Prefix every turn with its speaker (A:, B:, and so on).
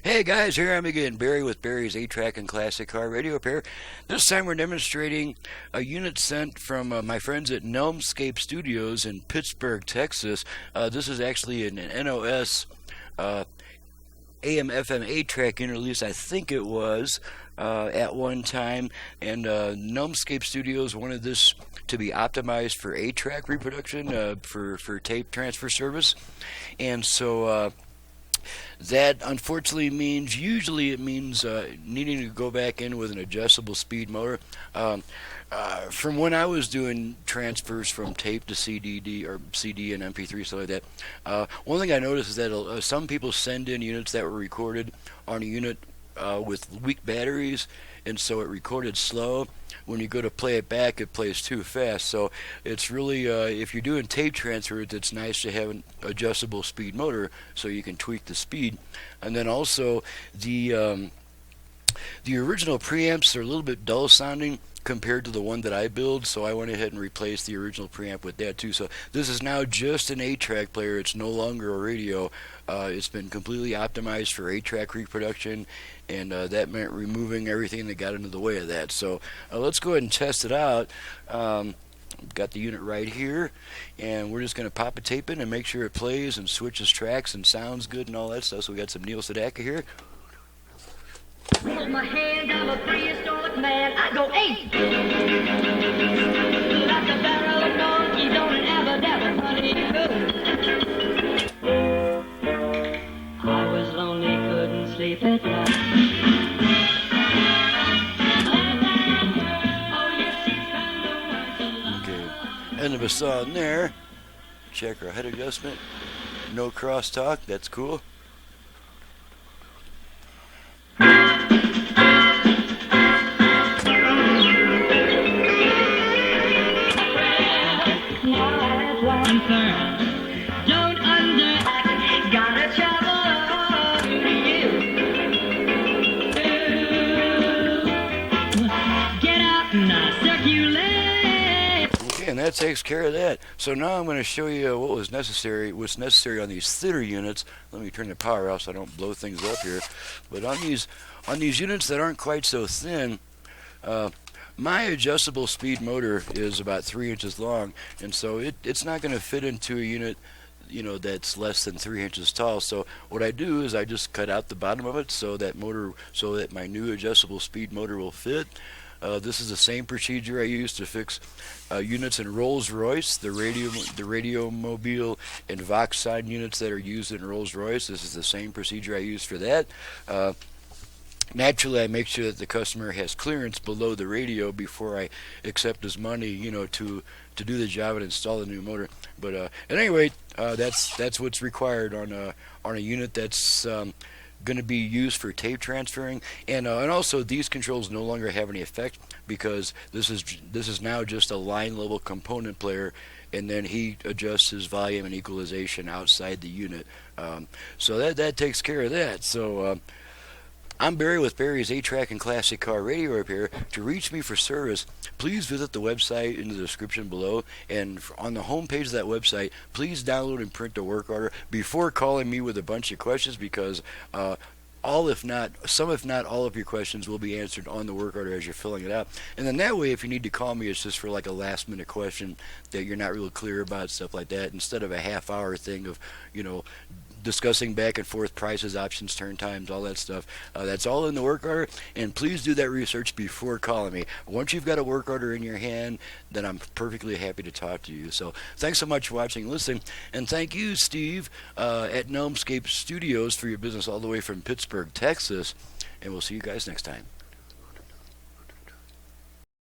A: Hey guys, here I'm again, Barry with Barry's 8-Track and Classic Car Radio Repair. This time we're demonstrating a unit sent from my friends at Nelmscape Studios in Pittsburgh, Texas. This is actually an NOS AM/FM 8-track unit, at least I think it was at one time. And Nelmscape Studios wanted this to be optimized for 8-track reproduction for tape transfer service. And so that unfortunately means, usually it means needing to go back in with an adjustable speed motor. From when I was doing transfers from tape to CD or CD and MP3, stuff like that, one thing I noticed is that some people send in units that were recorded on a unit with weak batteries, and so it recorded slow. When you go to play it back, it plays too fast. So it's really, if you're doing tape transfers, it's nice to have an adjustable speed motor so you can tweak the speed. And then also the original preamps are a little bit dull sounding compared to the one that I build, so I went ahead and replaced the original preamp with that too. So this is now just an 8-track player. It's no longer a radio. It's been completely optimized for 8-track reproduction, and that meant removing everything that got into the way of that. So let's go ahead and test it out. Got the unit right here, and we're just going to pop a tape in and make sure it plays and switches tracks and sounds good and all that stuff. So we got some Neil Sedaka here.
B: Hold my hand, I'm a prehistoric man. I go 8. Like a barrel of donkeys on an abba-dabba honey. I was lonely, couldn't sleep at night.
A: Okay, end of a song there. Check our head adjustment. No crosstalk, that's cool.
B: Don't underact, got a trouble for you. Get up and circulate.
A: Okay, and that takes care of that. So now I'm going to show you what's necessary on these thinner units. Let me turn the power off so I don't blow things up here. But on these units that aren't quite so thin, my adjustable speed motor is about 3 inches long, and so it's not going to fit into a unit, that's less than 3 inches tall. So what I do is I just cut out the bottom of it so that my new adjustable speed motor will fit. This is the same procedure I use to fix units in Rolls-Royce, the Radio Mobile and Voxide units that are used in Rolls-Royce. This is the same procedure I use for that. Naturally, I make sure that the customer has clearance below the radio before I accept his money, to do the job and install the new motor. But at any rate, that's what's required on a unit that's going to be used for tape transferring. And also, these controls no longer have any effect because this is now just a line level component player, and then he adjusts his volume and equalization outside the unit. So that takes care of that. So. I'm Barry with Barry's 8-Track and Classic Car Radio Repair. To reach me for service, please visit the website in the description below, and on the home page of that website, please download and print a work order before calling me with a bunch of questions, because if not all of your questions will be answered on the work order as you're filling it out. And then that way, if you need to call me, it's just for like a last minute question that you're not really clear about, stuff like that, instead of a half-hour thing of, discussing back and forth prices, options, turn times, all that stuff. That's all in the work order, and please do that research before calling me. Once you've got a work order in your hand, then I'm perfectly happy to talk to you. So thanks so much for watching and listening, and thank you, Steve, at Nelmscape Studios, for your business all the way from Pittsburgh, Texas, and we'll see you guys next time.